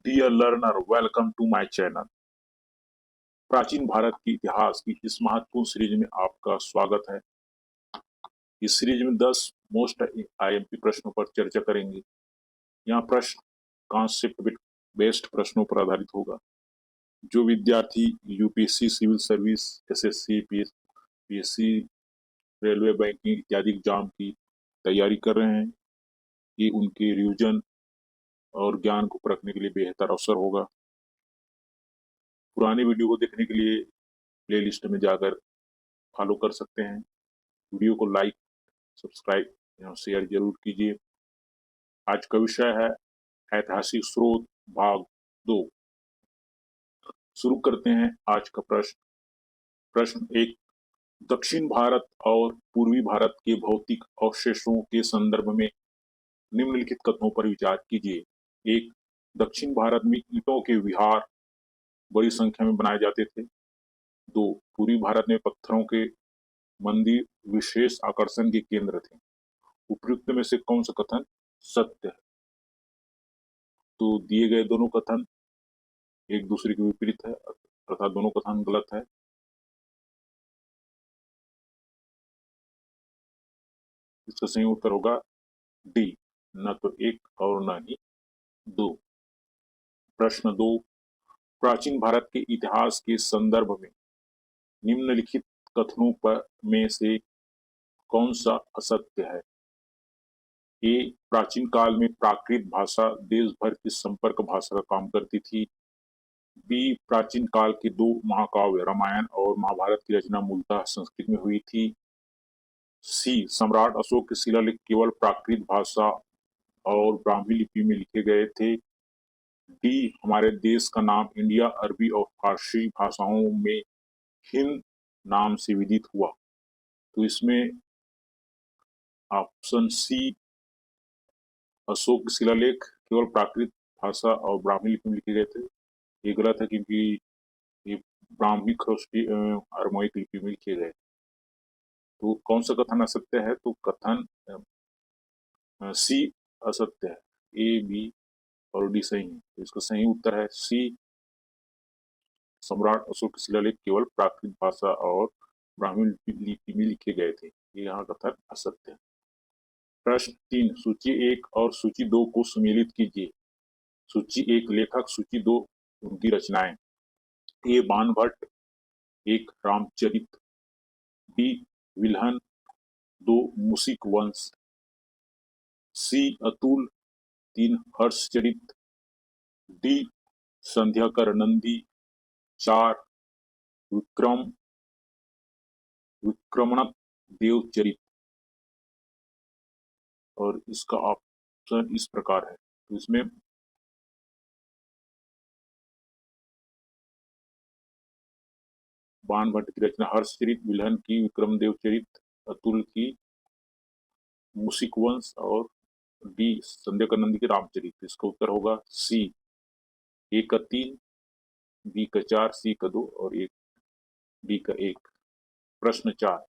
Dear learner, welcome to my channel. प्राचीन भारत के इतिहास की इस महत्वपूर्ण सीरीज में आपका स्वागत है। इस सीरीज में 10 मोस्ट आईएमपी प्रश्नों पर चर्चा करेंगे। यहाँ प्रश्न कॉन्सेप्ट बेस्ड प्रश्नों पर आधारित होगा। जो विद्यार्थी UPSC civil service, SSC, PSC, railway, banking इत्यादि एग्जाम की तैयारी कर रहे हैं, ये उनके रिवीजन और ज्ञान को परखने के लिए बेहतर अवसर होगा। पुराने वीडियो को देखने के लिए प्लेलिस्ट में जाकर फॉलो कर सकते हैं। वीडियो को लाइक, सब्सक्राइब और शेयर जरूर कीजिए। आज का विषय है ऐतिहासिक स्रोत भाग 2। शुरू करते हैं आज का प्रश्न। प्रश्न 1, दक्षिण भारत और पूर्वी भारत के भौतिक अवशेषों के संदर्भ में निम्नलिखित कथनों पर विचार कीजिए। 1, दक्षिण भारत में ईंटों के विहार बड़ी संख्या में बनाए जाते थे। 2, पूर्वी भारत में पत्थरों के मंदिर विशेष आकर्षण के केंद्र थे। उपयुक्त में से कौन सा कथन सत्य है? तो दिए गए दोनों कथन एक दूसरे के विपरीत है, अर्थात दोनों कथन गलत है। इसका सही उत्तर होगा डी, न तो 1 और न ही 2। प्रश्न 2, प्राचीन भारत के इतिहास के संदर्भ में निम्नलिखित कथनों पर में से कौन सा असत्य है? ए, प्राचीन काल में प्राकृत भाषा देश भर की संपर्क भाषा का काम करती थी। बी, प्राचीन काल के 2 महाकाव्य रामायण और महाभारत की रचना मूलतः संस्कृत में हुई थी। सी, सम्राट अशोक के शिलालेख केवल प्राकृत भाषा और ब्राह्मी लिपि में लिखे गए थे। डी, हमारे देश का नाम इंडिया, अरबी और फारसी भाषाओं में हिंद नाम से विदित हुआ। तो इसमें ऑप्शन सी, अशोक के शिलालेख केवल प्राकृत भाषा और ब्राह्मी लिपि में लिखे गए थे, ये गलत है, क्योंकि ये ब्राह्मी, खरोष्टी अरमोइक लिपि में लिखे गए। तो कौन सा कथन असत्य है? तो कथन सी असत्य है। ए, बी और डी सही है। तो इसका सही उत्तर है सी, सम्राट अशोक के शिलालेख केवल प्राकृत भाषा और ब्राह्मी लिपि में लिखे गए थे। ये यहाँ कथन असत्य है। प्रश्न 3, सूची 1 और सूची 2 को सम्मिलित कीजिए। सूची 1 लेखक, सूची 2 उनकी रचनाएं। ए, बाणभट्ट। 1, रामचरित। बी, विल्हन। 2, मुसिक वंश। सी, अतुल। 3, हर्षचरित। डी, संध्याकर नंदी। 4, विक्रमणक देवचरित। और इसका ऑप्शन इस प्रकार है। तो इसमें बाणभट्ट की रचना हर्षचरित, विल्हन की विक्रम देवचरित, अतुल की मुसिक वंश और डी, संध्याकर नंदी की रामचरित। इसका उत्तर होगा सी, ए का 3, बी का 4, सी का 2 और डी का 1। प्रश्न 4,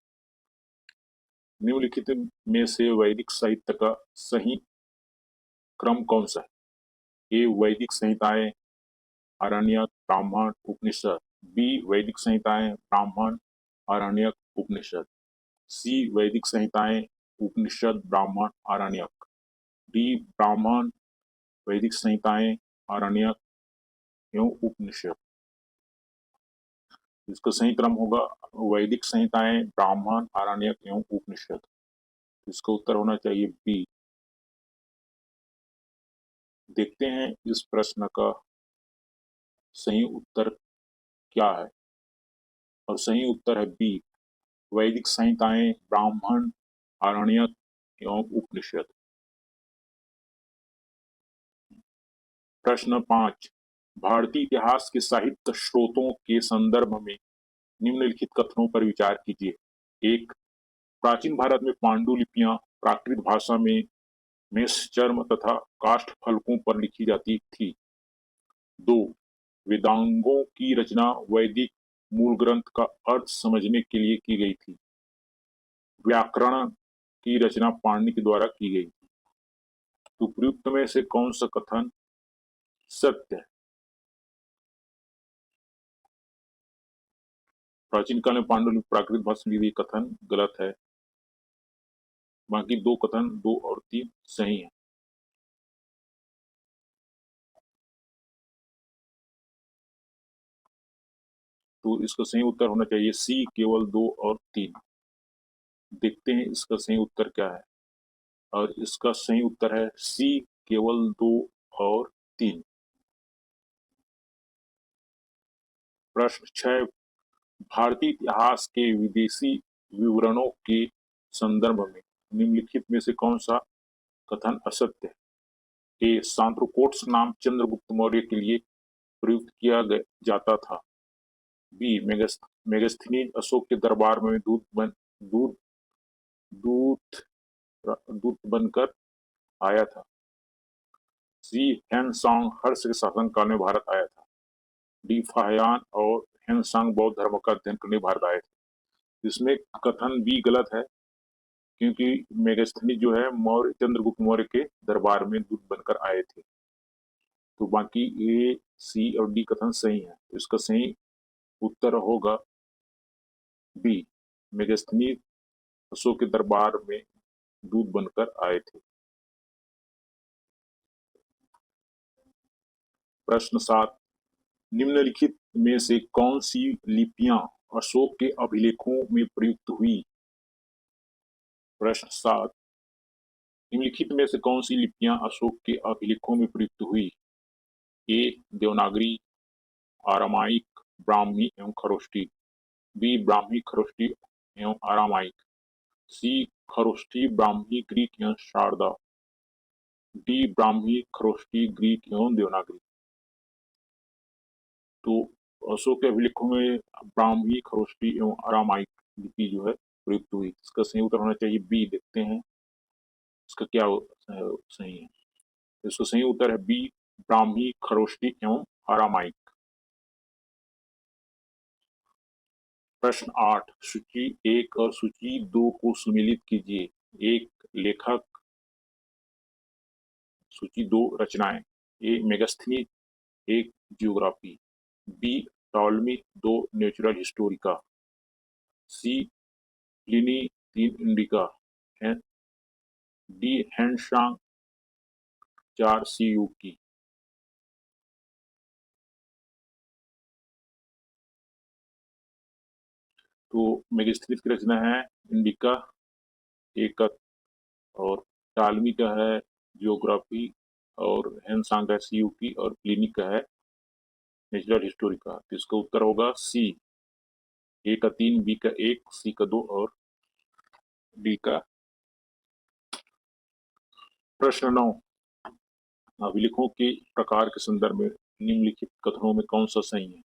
निम्नलिखित में से वैदिक साहित्य का सही क्रम कौन सा है? ए, वैदिक संहिताएं, आरण्यक, ब्राह्मण, उपनिषद। बी, वैदिक संहिताएं, ब्राह्मण, आरण्यक, उपनिषद। सी, वैदिक संहिताएं, उपनिषद, ब्राह्मण, आरण्यक। डी, ब्राह्मण, वैदिक संहिताएं, आरण्यक एवं उपनिषद। इसका सही क्रम होगा वैदिक संहिताएं, ब्राह्मण, आरण्यक एवं उपनिषद। इसका उत्तर होना चाहिए बी। देखते हैं इस प्रश्न का सही उत्तर क्या है। और सही उत्तर है बी, वैदिक संहिताएं, ब्राह्मण, आरण्यक एवं उपनिषद। प्रश्न 5, भारतीय इतिहास के साहित्य स्रोतों के संदर्भ में निम्नलिखित कथनों पर विचार कीजिए। 1, प्राचीन भारत में पांडुलिपियां प्राकृत भाषा में मेष चर्म तथा काष्ठ फलकों पर लिखी जाती थी। 2, वेदांगों की रचना वैदिक मूल ग्रंथ का अर्थ समझने के लिए की गई थी। व्याकरण की रचना पाणिनि के द्वारा की गई थी। उपयुक्त में से कौन सा कथन सत्य है। प्राचीन काल में पांडुलिपि प्राकृत भाषा में ये कथन गलत है। बाकी दो कथन 2 और 3 सही है। तो इसका सही उत्तर होना चाहिए सी, केवल 2 और 3। देखते हैं इसका सही उत्तर क्या है। और इसका सही उत्तर है सी, केवल 2 और 3। प्रश्न 6, भारतीय इतिहास के विदेशी विवरणों के संदर्भ में निम्नलिखित में से कौन सा कथन असत्य है। ए, सांद्रोपोर्ट्स नाम चंद्रगुप्त मौर्य के लिए प्रयुक्त किया जाता था। बी, मेगास्थनीज अशोक के दरबार में दूत दूत दूत बनकर आया था। सी, हेनसांग हर्ष के शासनकाल में भारत आया था। डी, फाहियान और हेनसांग बौद्ध धर्म का अध्ययन करने भारत आए थे। इसमें कथन बी गलत है, क्योंकि मेगास्थनीज जो है मौर्य चंद्रगुप्त मौर्य के दरबार में दूत बनकर आए थे। तो बाकी ए, सी और डी कथन सही है। तो इसका सही उत्तर होगा बी, मेगास्थनीज अशोक के दरबार में दूत बनकर आए थे। प्रश्न 7, निम्नलिखित में से कौन सी लिपियां अशोक के अभिलेखों में प्रयुक्त हुई। प्रश्न 7, निम्नलिखित में से कौन सी लिपियां अशोक के अभिलेखों में प्रयुक्त हुई। ए, देवनागरी, आरामाइक, ब्राह्मी एवं खरोष्टी। बी, ब्राह्मी, खरोष्टी एवं आरामाइक। सी, खरोष्टी, ब्राह्मी, ग्रीक एवं शारदा। डी, ब्राह्मी, खरोष्टी, ग्रीक एवं देवनागरी। तो अशोक के अभिलेखों में ब्राह्मी, खरोष्टी एवं अरामाइक लिपि जो है प्रयुक्त हुई। इसका सही उत्तर होना चाहिए बी। देखते हैं इसका क्या सही है। इसका सही उत्तर है बी, ब्राह्मी, खरोष्टी एवं अरामाइक। प्रश्न 8, सूची 1 और सूची 2 को सम्मिलित कीजिए। एक लेखक, सूची 2 रचनाएं। ए, मेगास्थनीज, एक जियोग्राफी। बी, टॉलमी, 2 नेचुरल हिस्टोरिका। C, Pliny, 3 Indica. डी, हैंडशांग, 4 सीयू की। तो मेगास्थनीज की रचना है इंडिका एक, और टालमी का है जियोग्राफी, और हैंडशांग का सीयू की, और प्लिनी का है नेचुरल हिस्टोरिका। तो इसका उत्तर होगा सी, ए का 3, बी का 1, सी का 2 और डी का। प्रश्न 9, अभिलेखों के प्रकार के संदर्भ में निम्नलिखित कथनों में कौन सा सही है।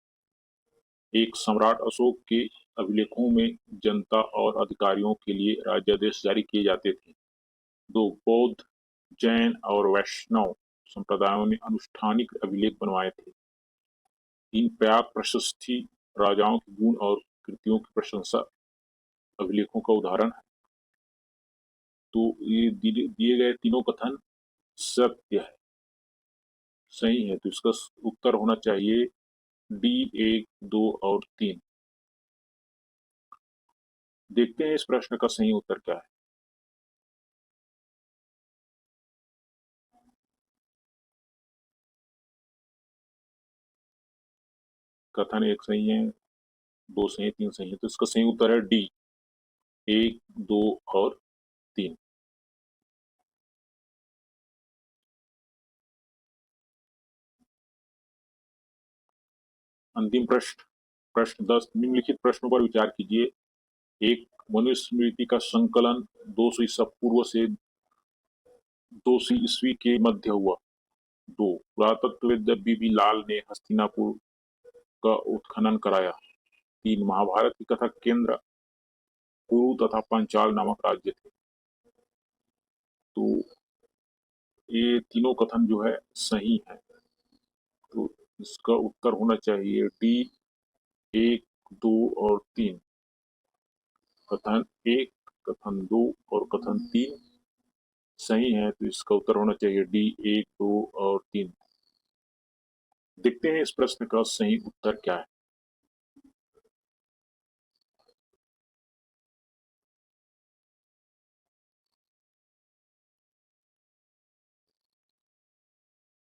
एक, सम्राट अशोक के अभिलेखों में जनता और अधिकारियों के लिए राज्यादेश जारी किए जाते थे। 2, बौद्ध, जैन और वैष्णव संप्रदायों ने अनुष्ठानिक अभिलेख बनवाए थे। 3, पर्याप्त प्रशस्ति राजाओं के गुण और कृतियों की प्रशंसा अभिलेखों का उदाहरण है। तो ये दिए गए तीनों कथन सत्य है, सही है। तो इसका उत्तर होना चाहिए डी, 1, 2 और 3। देखते हैं इस प्रश्न का सही उत्तर क्या है। कथन 1 सही है, 2 सही है, 3 सही है। तो इसका सही उत्तर है डी, 1, 2 और 3। अंतिम प्रश्न, प्रश्न 10, निम्नलिखित प्रश्नों पर विचार कीजिए। एक, मनुस्मृति का संकलन 200 ईसा पूर्व से 200 ईस्वी के मध्य हुआ। 2, पुरातत्वविद बीबी लाल ने हस्तिनापुर का उत्खनन कराया। 3, महाभारत की कथा केंद्र कुरु तथा पंचाल नामक राज्य थे। तो ये तीनों कथन जो है सही है। तो इसका उत्तर होना चाहिए डी, 1, 2 और 3। कथन 1, कथन 2 और कथन 3 सही है। तो इसका उत्तर होना चाहिए डी, 1, 2 और 3। देखते हैं इस प्रश्न का सही उत्तर क्या है।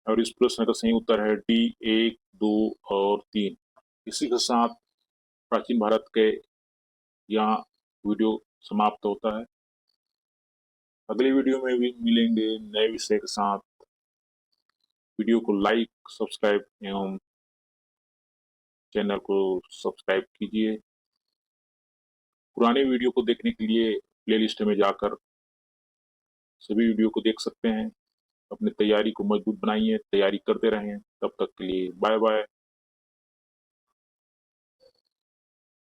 और इस प्रश्न का सही उत्तर है डी, 1, 2 और 3। इसी के साथ प्राचीन भारत के यहाँ वीडियो समाप्त होता है। अगले वीडियो में भी मिलेंगे नए विषय के साथ। वीडियो को लाइक, सब्सक्राइब एवं चैनल को सब्सक्राइब कीजिए। पुराने वीडियो को देखने के लिए प्लेलिस्ट में जाकर सभी वीडियो को देख सकते हैं। अपनी तैयारी को मजबूत बनाइए, तैयारी करते रहें। तब तक के लिए बाय बाय।